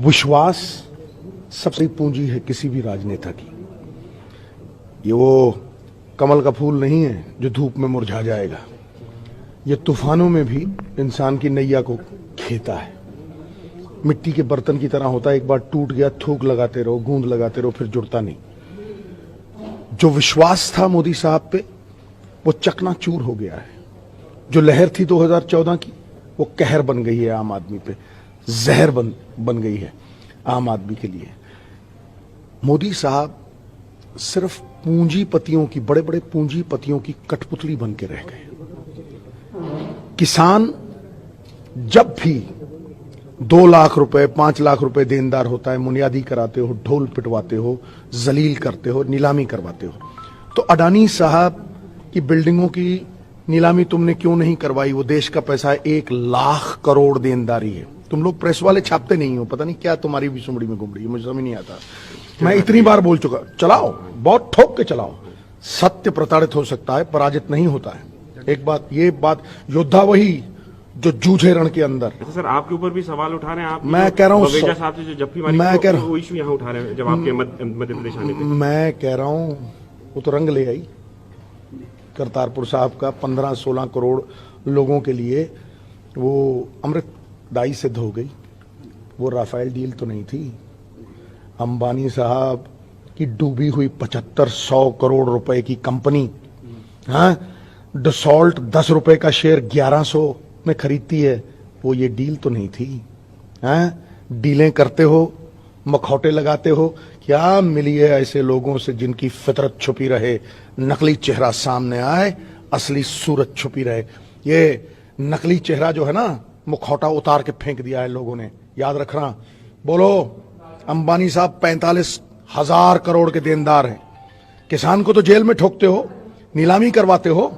विश्वास सबसे पूंजी है किसी भी राजनेता की। ये वो कमल का फूल नहीं है जो धूप में मुरझा जाएगा। ये तूफानों में भी इंसान की नैया को खेता है। मिट्टी के बर्तन की तरह होता है, एक बार टूट गया थूक लगाते रहो, गूंद लगाते रहो, फिर जुड़ता नहीं। जो विश्वास था मोदी साहब पे वो चकनाचूर हो गया है। जो लहर थी 2014 की वो कहर बन गई है आम आदमी पे, जहर बन गई है आम आदमी के लिए। मोदी साहब सिर्फ पूंजीपतियों की, बड़े बड़े पूंजीपतियों की कठपुतली बन के रह गए। किसान जब भी 2 लाख रुपए 5 लाख रुपए देनदार होता है, मुनियादी कराते हो, ढोल पिटवाते हो, जलील करते हो, नीलामी करवाते हो। तो अडानी साहब की बिल्डिंगों की नीलामी तुमने क्यों नहीं करवाई? वो देश का पैसा है, 1 लाख करोड़ देनदारी है। तुम लोग प्रेस वाले छापते नहीं हो, पता नहीं क्या तुम्हारी भी सुमड़ी में घूम रही है, मुझे समझ नहीं आता। मैं इतनी बार बोल चुका, चलाओ, बहुत ठोक के चलाओ। सत्य प्रताड़ित हो सकता है, पराजित नहीं होता है। एक बात, ये बात, योद्धा वही जो जूझे रण के अंदर। सर, आपके ऊपर भी सवाल उठा रहे हैं आप। मैं कह रहा हूं, साहब से जो जप्फी मारी, मैं कह रहा हूं वो इशू यहां उठा रहे हैं जब आपके मध्य प्रदेश आने पे। मैं कह रहा हूं वो तो रंग ले आई करतारपुर साहब का। 15-16 करोड़ लोगों के लिए वो अमृतदायी सिद्ध हो गई। वो राफेल डील तो नहीं थी। अंबानी साहब की डूबी हुई 7500 करोड़ रुपए की कंपनी, हाँ, डसॉल्ट 10 रुपए का शेयर 1100 में खरीदती है। वो ये डील तो नहीं थी। हाँ, डीलें करते हो, मखौटे लगाते हो। क्या मिली है ऐसे लोगों से जिनकी फितरत छुपी रहे, नकली चेहरा सामने आए, असली सूरत छुपी रहे। ये नकली चेहरा जो है ना, मुखौटा उतार के फेंक दिया है लोगों ने, याद रखना। बोलो, अंबानी साहब 45,000 करोड़ के देनदार हैं। किसान को तो जेल में ठोकते हो, नीलामी करवाते हो।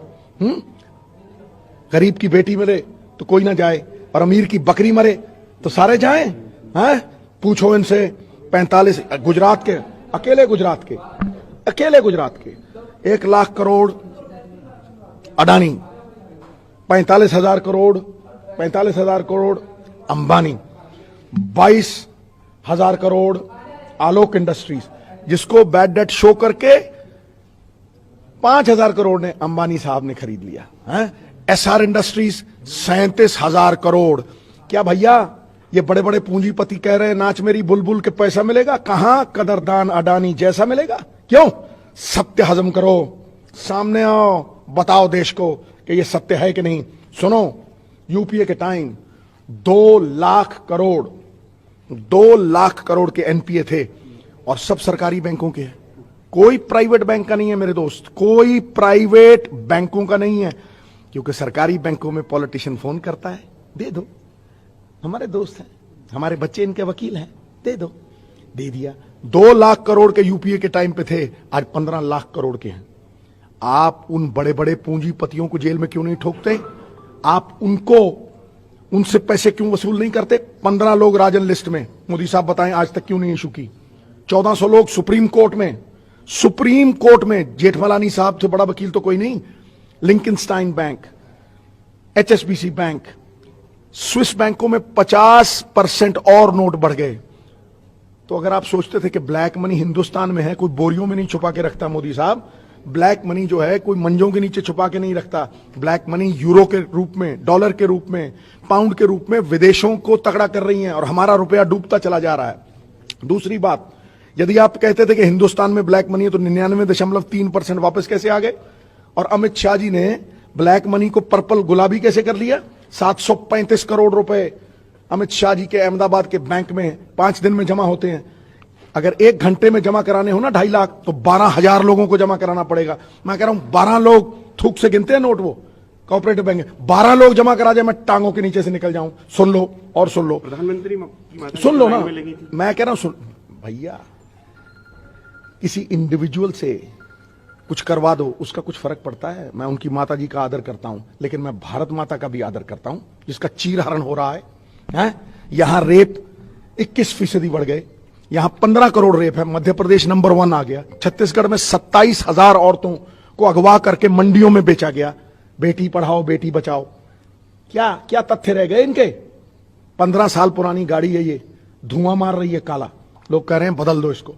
गरीब की बेटी मरे तो कोई ना जाए, और अमीर की बकरी मरे तो सारे जाएं। हैं? पूछो इनसे। 45 गुजरात के, अकेले गुजरात के 1 लाख करोड़ अडानी, 45,000 करोड़ अंबानी, 22,000 करोड़ आलोक इंडस्ट्रीज, जिसको बैड डेट शो करके 5,000 करोड़ ने अंबानी साहब ने खरीद लिया है। SR industries 37,000 crore. क्या भैया ये बड़े बड़े पूंजीपति कह रहे हैं नाच मेरी बुलबुल के पैसा मिलेगा? कहां कदरदान अडानी जैसा मिलेगा? क्यों? सत्य हजम करो, सामने आओ, बताओ देश को कि ये सत्य है कि नहीं। सुनो, यूपीए के टाइम 2 लाख करोड़ के एनपीए थे, और सब सरकारी बैंकों के हैं। कोई प्राइवेट बैंक का नहीं है मेरे दोस्त, कोई प्राइवेट बैंकों का नहीं है। क्योंकि सरकारी बैंकों में पॉलिटिशियन फोन करता है, दे दो, हमारे दोस्त हैं, हमारे बच्चे इनके वकील हैं, दे दो, दे दिया। 2 लाख करोड़ के यूपीए के टाइम पे थे, आज 15 लाख करोड़ के हैं। आप उन बड़े बड़े पूंजीपतियों को जेल में क्यों नहीं ठोकते? आप उनसे पैसे क्यों वसूल नहीं करते? 15 लोग राजन लिस्ट में, मोदी साहब बताएं आज तक क्यों नहीं इशू की? 1400 लोग सुप्रीम कोर्ट में, जेठमलानी साहब से बड़ा वकील तो कोई नहीं। लिंकनस्टाइन बैंक, एचएसबीसी बैंक, स्विस बैंकों में 50% और नोट बढ़ गए। तो अगर आप सोचते थे कि ब्लैक मनी हिंदुस्तान में है, कोई बोरियों में नहीं छुपा के रखता मोदी साहब। ब्लैक मनी जो है कोई मंजों के नीचे छुपा के नहीं रखता। ब्लैक मनी यूरो के रूप में, डॉलर के रूप में, पाउंड के रूप में विदेशों को तगड़ा कर रही हैं, और हमारा रुपया डूबता चला जा रहा है। दूसरी बात, यदि आप कहते थे कि हिंदुस्तान में ब्लैक मनी है, तो 99.3% वापस कैसे आ गए? और अमित शाह जी ने ब्लैक मनी को पर्पल गुलाबी कैसे कर लिया? 735 करोड़ रुपए अमित शाह जी के अहमदाबाद के बैंक में 5 दिन में जमा होते हैं। अगर 1 घंटे में जमा कराने हो ना 2.5 लाख, तो 12,000 लोगों को जमा कराना पड़ेगा। मैं कह रहा हूं 12 लोग थूक से गिनते हैं नोट, वो कोऑपरेटिव बैंक 12 लोग जमा करा जाए, मैं टांगों के नीचे से निकल जाऊं। सुन लो और सुन लो, प्रधानमंत्री सुन लो ना, मैं कह रहा हूं, सुन भैया, किसी इंडिविजुअल से कुछ करवा दो, उसका कुछ फर्क पड़ता है? मैं उनकी माता जी का आदर करता हूं, लेकिन मैं भारत माता का भी आदर करता हूं, जिसका चीरहरण हो रहा है। यहां रेप 21% बढ़ गए, यहां 15 करोड़ रेप है, मध्य प्रदेश नंबर 1 आ गया। छत्तीसगढ़ में 27,000 औरतों को अगवा करके मंडियों में बेचा गया। बेटी पढ़ाओ बेटी बचाओ, क्या क्या तथ्य रह गए इनके? 15 साल पुरानी गाड़ी है ये, धुआं मार रही है काला, लोग कह रहे हैं बदल दो इसको।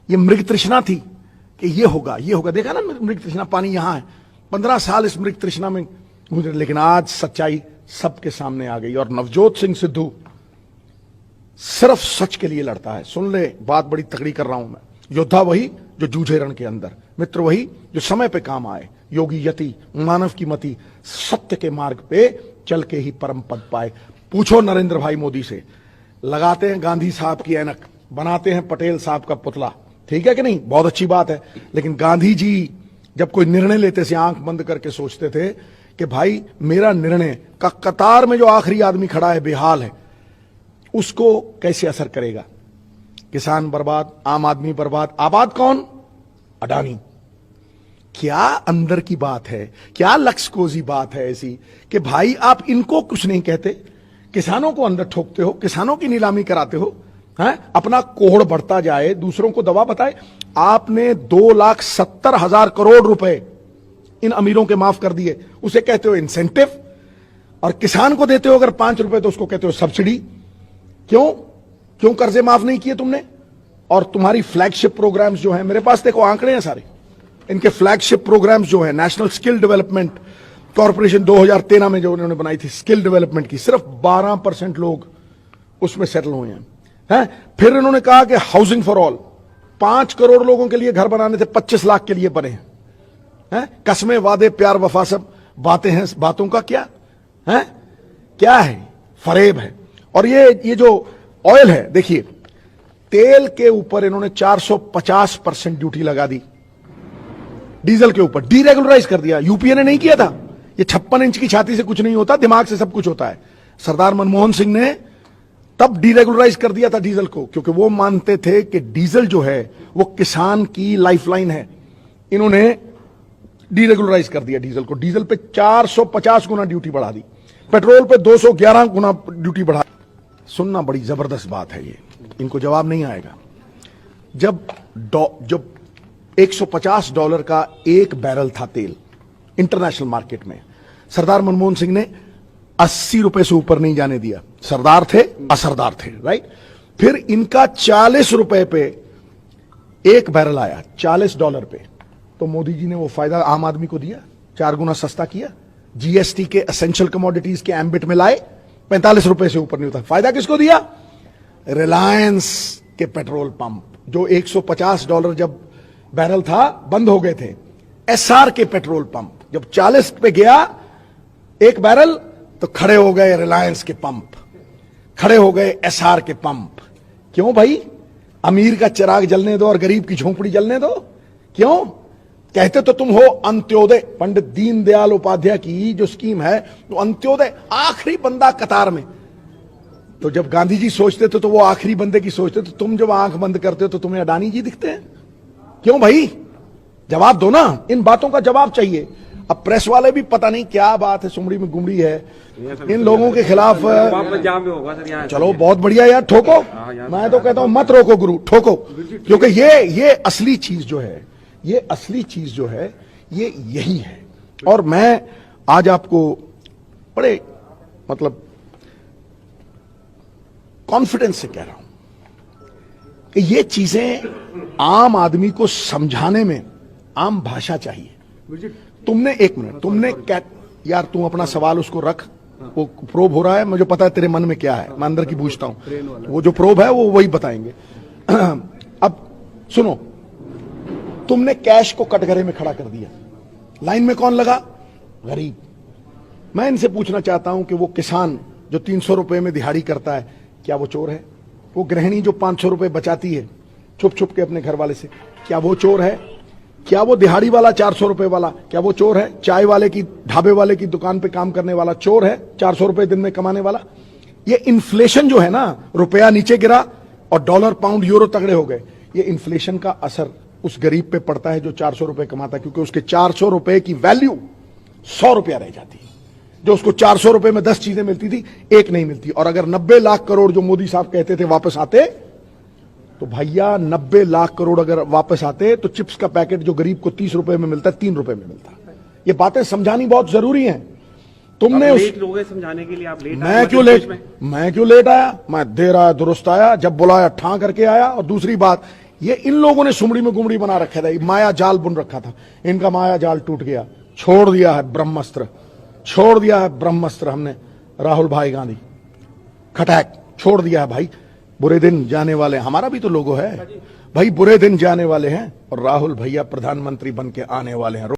ये मृग तृष्णा थी कि ये होगा ये होगा, देखा ना मृग तृष्णा, पानी यहां है, 15 साल इस मृग तृष्णा में गुजरे, लेकिन आज सच्चाई सबके सामने आ गई। और नवजोत सिंह सिद्धू सिर्फ सच के लिए लड़ता है। सुन ले, बात बड़ी तगड़ी कर रहा हूं मैं। योद्धा वही जो जूझे रण के अंदर, मित्र वही जो समय पे काम आए, योगी यति मानव की मति, सत्य के मार्ग पे चल के ही परम पद पाए। पूछो नरेंद्र भाई मोदी से, लगाते हैं गांधी साहब की ऐनक, बनाते हैं पटेल साहब का पुतला, ठीक है कि नहीं, बहुत अच्छी बात है। लेकिन गांधी जी जब कोई निर्णय लेते थे आंख बंद करके सोचते थे कि भाई मेरा निर्णय का कतार में जो आखिरी आदमी खड़ा है बेहाल है, उसको कैसे असर करेगा। किसान बर्बाद, आम आदमी बर्बाद, आबाद कौन? अडानी। क्या अंदर की बात है, क्या लक्ष्यकोजी बात है ऐसी कि भाई आप इनको कुछ नहीं कहते, किसानों को अंदर ठोकते हो, किसानों की नीलामी कराते हो, हैं? अपना कोहड़ बढ़ता जाए, दूसरों को दवा बताए। आपने 2,70,000 करोड़ रुपए इन अमीरों के माफ कर दिए, उसे कहते हो इंसेंटिव, और किसान को देते हो अगर 5 रुपए तो उसको कहते हो सब्सिडी। क्यों कर्जे माफ नहीं किए तुमने? और तुम्हारी फ्लैगशिप प्रोग्राम्स जो हैं, मेरे पास देखो आंकड़े हैं सारे, इनके फ्लैगशिप प्रोग्राम्स जो है, नेशनल स्किल डेवलपमेंट कॉर्पोरेशन 2013 में जो उन्होंने बनाई थी स्किल डेवलपमेंट की, सिर्फ 12% लोग उसमें सेटल हुए हैं। फिर इन्होंने कहा कि हाउसिंग फॉर ऑल, 5 करोड़ लोगों के लिए घर बनाने थे, 25 लाख के लिए बने हैं। कस्में, वादे, प्यार, वफा, सब बातें हैं, बातों का क्या है? क्या है? फरेब है। और ये जो ऑयल है, देखिए तेल के ऊपर इन्होंने 450% ड्यूटी लगा दी, डीजल के ऊपर डीरेगुलराइज कर दिया। यूपीए ने नहीं किया था। ये 56 इंच की छाती से कुछ नहीं होता, दिमाग से सब कुछ होता है। सरदार मनमोहन सिंह ने तब डीरेगुलराइज कर दिया था डीजल को, क्योंकि वो मानते थे कि डीजल जो है वो किसान की लाइफलाइन है। इन्होंने डीरेगुलराइज कर दिया डीजल को, डीजल पे 450 गुना ड्यूटी बढ़ा दी, पेट्रोल पे 211 गुना ड्यूटी बढ़ा। सुनना, बड़ी जबरदस्त बात है ये, इनको जवाब नहीं आएगा। जब $150 का एक बैरल था तेल इंटरनेशनल मार्केट में, सरदार मनमोहन सिंह ने 80 रुपए से ऊपर नहीं जाने दिया। सरदार थे, असरदार थे, राइट। फिर इनका 40 रुपए पे एक बैरल आया, $40 पे, तो मोदी जी ने वो फायदा आम आदमी को दिया, 4 गुना सस्ता किया। जीएसटी के एसेंशियल कमोडिटीज के एम्बिट में लाए, 45 रुपए से ऊपर नहीं होता। फायदा किसको दिया? रिलायंस के पेट्रोल पंप, जो $150 जब बैरल था बंद हो गए थे। एसआर के पेट्रोल पंप जब 40 पे गया एक बैरल, तो खड़े हो गए रिलायंस के पंप, खड़े हो गए एसआर के पंप। क्यों भाई? अमीर का चिराग जलने दो और गरीब की झोंपड़ी जलने दो। क्यों? कहते तो तुम हो अंत्योदय। पंडित दीनदयाल उपाध्याय की जो स्कीम है, तो अंत्योदय, आखिरी बंदा कतार में। तो जब गांधी जी सोचते थे तो वो आखिरी बंदे की सोचते, तो तुम जब आंख बंद करते हो तो तुम्हें अडानी जी दिखते हैं। क्यों भाई? जवाब दो ना, इन बातों का जवाब चाहिए। अब प्रेस वाले भी पता नहीं क्या बात है, सुमड़ी में गुमड़ी है, इन लोगों के खिलाफ। चलो बहुत बढ़िया यार, ठोको। मैं तो कहता हूं मत रोको गुरु, ठोको, क्योंकि ये असली चीज जो है, ये असली चीज जो है ये यही है। और मैं आज आपको बड़े मतलब कॉन्फिडेंस से कह रहा हूं कि ये चीजें आम आदमी को समझाने में आम भाषा चाहिए। तुमने, एक मिनट, तुमने क्या यार, तू अपना सवाल उसको रख, वो प्रोब हो रहा है, मुझे पता है तेरे मन में क्या है, मैं अंदर की पूछता हूं, वो जो प्रोब है वो वही बताएंगे। अब सुनो, तुमने कैश को कटघरे में खड़ा कर दिया, लाइन में कौन लगा? गरीब। मैं इनसे पूछना चाहता हूं कि वो किसान जो 300 रुपए में दिहाड़ी करता है, क्या वो चोर है? वो गृहिणी जो 500 रुपए बचाती है छुप छुप के अपने घर वाले से, क्या वो चोर है? क्या वो दिहाड़ी वाला 400 रुपए वाला, क्या वो चोर है? चाय वाले की, ढाबे वाले की दुकान पे काम करने वाला चोर है? 400 रुपए दिन में कमाने वाला? ये इन्फ्लेशन जो है ना, रुपया नीचे गिरा और डॉलर, पाउंड, यूरो तगड़े हो गए, ये इन्फ्लेशन का असर उस गरीब पे पड़ता है जो 400 रुपए कमाता है, क्योंकि उसके 400 रुपए की वैल्यू 100 रुपया रह जाती है। जो उसको 400 रुपए में 10 चीजें मिलती थी, एक नहीं मिलती। और अगर 90 लाख करोड़ जो मोदी साहब कहते थे वापस आते, तो भैया 90 लाख करोड़ अगर वापस आते तो चिप्स का पैकेट जो गरीब को 30 रुपए में मिलता है, 3 रुपए में मिलता। ये बातें समझानी बहुत जरूरी हैं। तुमने उस लेट लोग हैं समझाने के लिए, आप लेट आए मैं क्यों मध्य लेट प्रदेश में। मैं क्यों लेट आया? मैं देर आया दुरुस्त आया, जब बुलाया ठां करके आया। और दूसरी बात, ये इन लोगों ने सुमड़ी में गुमड़ी बना रखा था, माया जाल बुन रखा था, इनका माया जाल टूट गया। छोड़ दिया है ब्रह्मास्त्र, छोड़ दिया है ब्रह्मास्त्र हमने। राहुल भाई गांधी खटैक छोड़ दिया है भाई। बुरे दिन जाने वाले, हमारा भी तो लोगो है भाई, बुरे दिन जाने वाले हैं और राहुल भैया प्रधानमंत्री बन के आने वाले हैं।